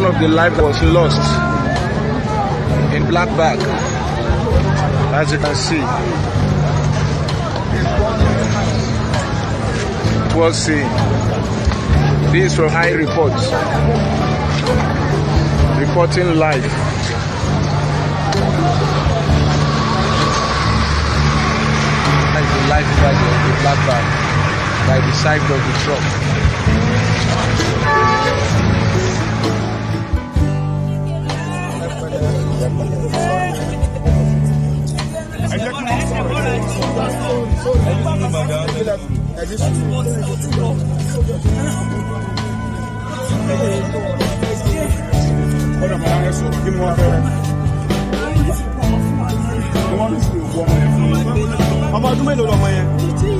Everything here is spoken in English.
one of the life that was lost in Black Bag, as you can see. It was seen. This from High Reports, reporting live. Like the life of the Black Bag by the side of the truck. How about you?